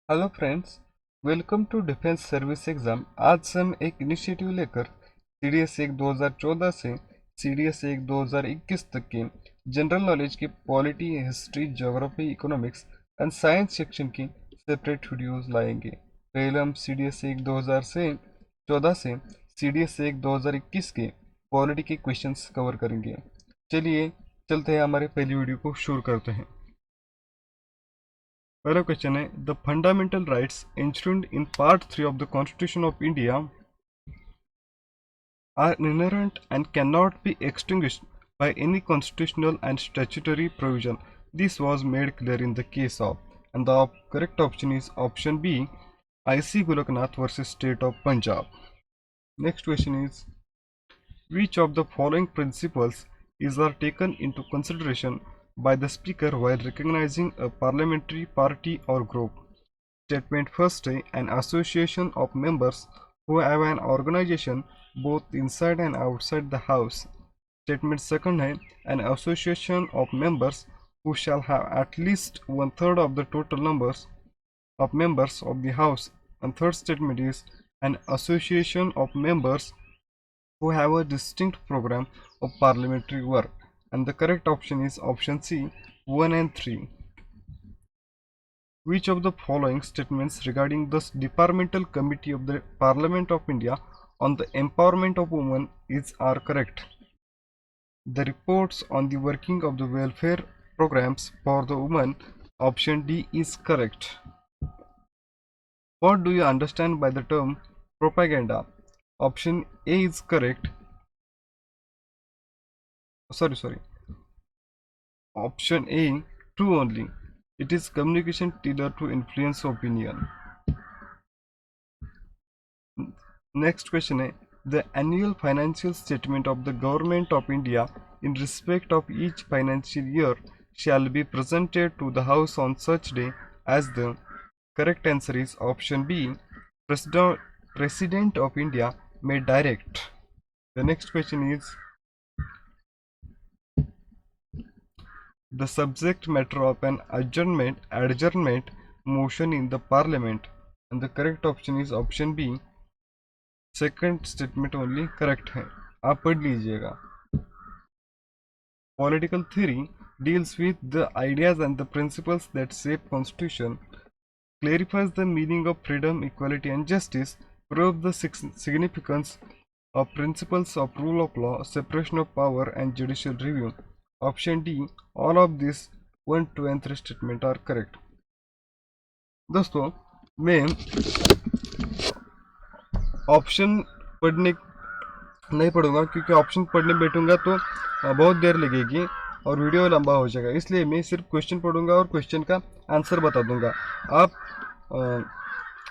Hello friends. Welcome to defence service exam. आज हम एक इनिशिएटिव लेकर सीडीएस 1 2014 से सीडीएस 1 2021 तक के जनरल नॉलेज की polity, history, geography, economics and science section की सेपरेट वीडियोस लाएंगे। पहले हम सीडीएस 1 2014 से सीडीएस 1 2021 के पॉलिटी के क्वेश्चंस कवर करेंगे। चलिए चलते हैं, हमारे पहली वीडियो को शुरू करते हैं। पहला क्वेश्चन है, the fundamental rights ensured in part 3 of the constitution of India are inherent and cannot be extinguished by any constitutional and statutory provision. This was made clear in the case of, and the correct option is option B, IC Goloknath versus State of Punjab. Next question is, which of the following principles is are taken into consideration by the speaker while recognizing a parliamentary party or group? Statement first है, an association of members who have an organization both inside and outside the house. Statement second है, an association of members who shall have at least one third of the total numbers of members of the house. And third statement is an association of members who have a distinct program of parliamentary work. And the correct option is option C, 1 and 3. Which of the following statements regarding the Departmental Committee of the Parliament of India on the Empowerment of Women are correct? The reports on the working of the welfare programs for the women, option D is correct. What do you understand by the term propaganda? Option A is correct. Sorry. Option A, true only. It is communication tailored to influence opinion. Next question है, the annual financial statement of the Government of India in respect of each financial year shall be presented to the House on such day as the correct answer is option B, President of India may direct. The next question is, the subject matter of an adjournment motion in the Parliament, and the correct option is option B, second statement only correct है, आप पढ़ लीजिएगा. Political theory deals with the ideas and the principles that shape constitution, clarifies the meaning of freedom, equality and justice, proves the significance of principles of rule of law, separation of power and judicial review. Option D, all of these 1, 2 and 3 statement are correct. दोस्तों, मैं option पढ़ने नहीं पढ़ूंगा, क्योंकि option पढ़ने बैठूंगा तो बहुत देर लगेगी और वीडियो लंबा हो जाएगा. इसलिए मैं सिर्फ क्वेश्चन पढ़ूंगा और क्वेश्चन का आंसर बता दूंगा. आप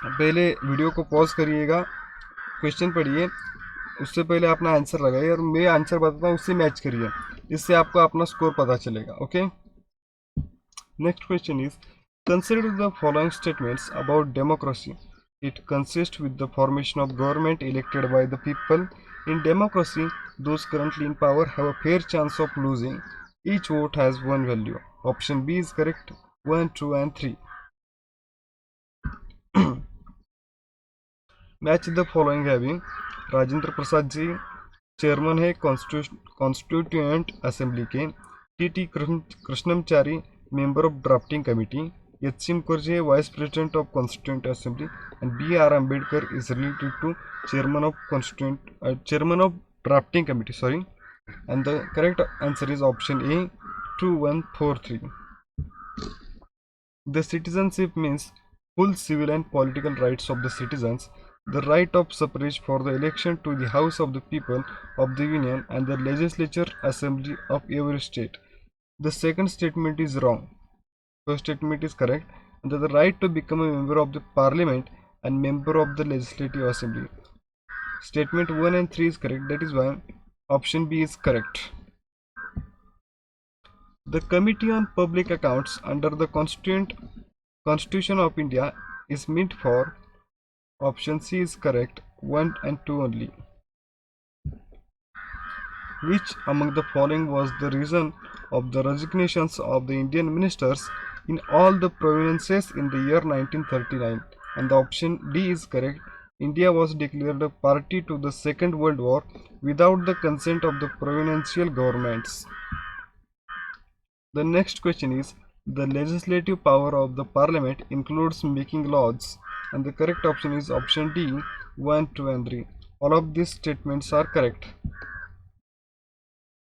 पहले वीडियो को पॉज करिएगा, क्वेश्चन पढ़िए, उससे पहले अपना आंसर लगाइए और मैं आंसर बताता हूँ उससे मैच करिए. इससे आपको अपना स्कोर पता चलेगा. Okay, next question is, consider the following statements about democracy. It consists with the formation of government elected by the people. In democracy, those currently in power have a fair chance of losing. Each vote has one value. Option B is correct. 1, 2 and 3. Match the following having, Rajendra Prasad ji chairman है constituent assembly के, T Krishnamachari member of drafting committee, H.C. Mukherjee, Vice President of Constituent Assembly, and B.R. Ambedkar is related to Chairman of Drafting Committee. Sorry, and the correct answer is option A, 2143. The citizenship means full civil and political rights of the citizens, the right of suffrage for the election to the House of the People of the Union and the Legislature Assembly of every state. The second statement is wrong. First statement is correct, and the right to become a member of the Parliament and member of the Legislative Assembly. Statement 1 and 3 is correct. That is why option B is correct. The Committee on Public Accounts under the Constitution of India is meant for, option C is correct, 1 and 2 only. Which among the following was the reason of the resignations of the Indian ministers in all the provinces in the year 1939, and the option D is correct. India was declared a party to the Second World War without the consent of the provincial governments. The next question is, the legislative power of the parliament includes making laws, and the correct option is option D, 1, 2 and 3. All of these statements are correct.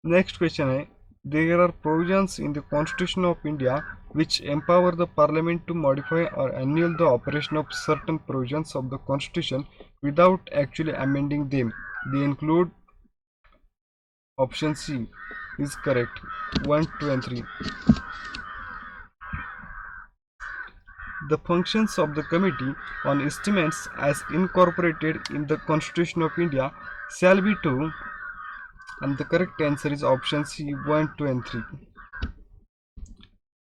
Next question is, there are provisions in the Constitution of India which empower the Parliament to modify or annul the operation of certain provisions of the Constitution without actually amending them. They include option C is correct, 1, 2 and 3. The functions of the Committee on Estimates as incorporated in the Constitution of India shall be to, and the correct answer is option C, 1, 2 and 3.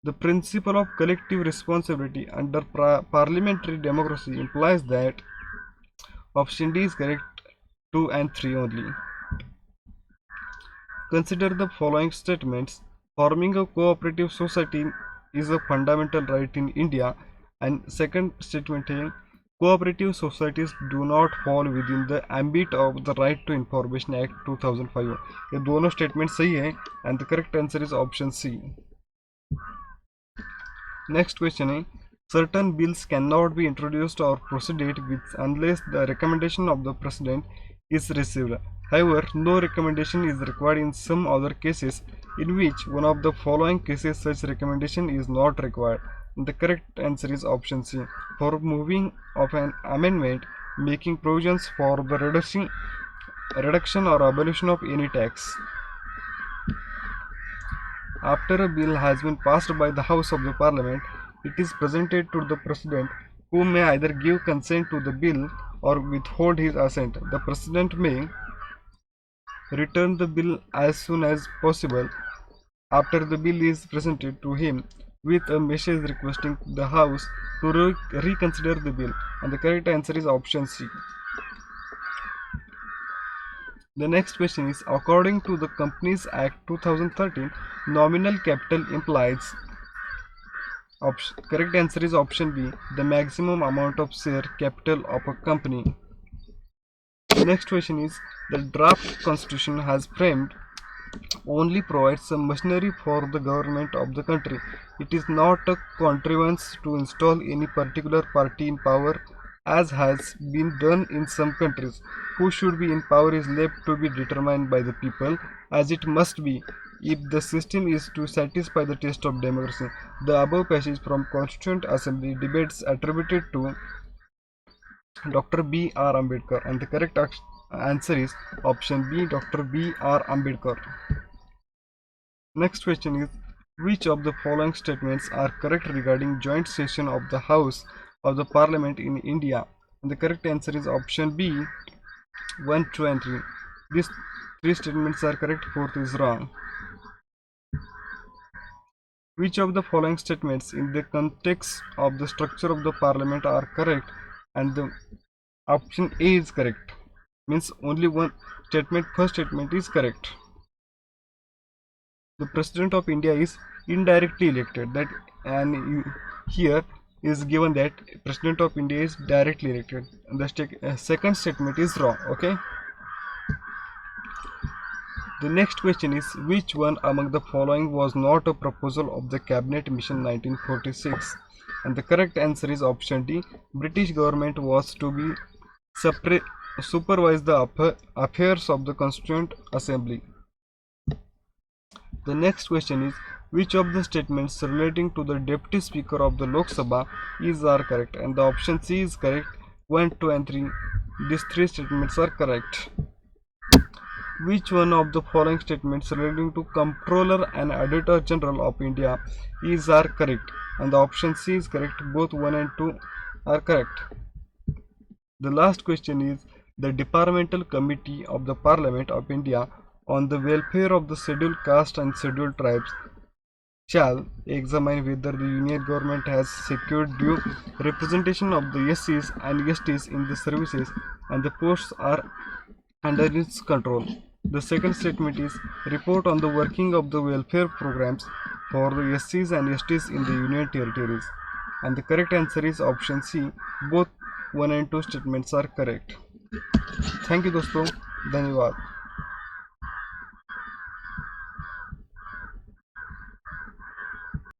The principle of collective responsibility under parliamentary democracy implies that option D is correct, 2 and 3 only. Consider the following statements. Forming a cooperative society is a fundamental right in India. And second statement is, cooperative societies do not fall within the ambit of the Right to Information Act 2005. ये दोनों statement सही है and the correct answer is option C. Next question is, certain bills cannot be introduced or proceeded with unless the recommendation of the President is received. However, no recommendation is required in some other cases in which one of the following cases such recommendation is not required. The correct answer is option C. For moving of an amendment making provisions for the reduction or abolition of any tax. After a bill has been passed by the House of the Parliament, it is presented to the President, who may either give consent to the bill or withhold his assent. The President may return the bill as soon as possible after the bill is presented to him with a message requesting the House to reconsider the bill, and the correct answer is option C. The next question is, according to the Companies Act 2013, nominal capital implies, correct answer is option B, the maximum amount of share capital of a company. The next question is, the draft constitution has framed only provides some machinery for the government of the country. It is not a contrivance to install any particular party in power, as has been done in some countries. Who should be in power is left to be determined by the people, as it must be, if the system is to satisfy the test of democracy. The above passage from Constituent Assembly debates attributed to Dr. B. R. Ambedkar, and the correct answer is option B, Dr. B. R. Ambedkar. Next question is, which of the following statements are correct regarding joint session of the House of the Parliament in India? And the correct answer is option B, 1, 2 and 3. These three statements are correct, fourth is wrong. Which of the following statements in the context of the structure of the Parliament are correct? And the option A is correct. Means only one statement, first statement is correct. The President of India is indirectly elected. That, and here is given that President of India is directly elected. And the second statement is wrong. Okay. The next question is, which one among the following was not a proposal of the Cabinet Mission 1946? And the correct answer is option D. British government was to be supervise the affairs of the Constituent Assembly. The next question is, which of the statements relating to the Deputy Speaker of the Lok Sabha are correct? And the option C is correct, 1, 2 and 3. These three statements are correct. Which one of the following statements relating to Comptroller and Auditor General of India are correct? And the option C is correct, both 1 and 2 are correct. The last question is, the Departmental Committee of the Parliament of India on the welfare of the scheduled caste and scheduled tribes shall examine whether the Union government has secured due representation of the SCs and STs in the services and the posts are under its control. The second statement is report on the working of the welfare programs for the SCs and STs in the Union Territories. And the correct answer is option C. Both 1 and 2 statements are correct. Thank you दोस्तों, धन्यवाद.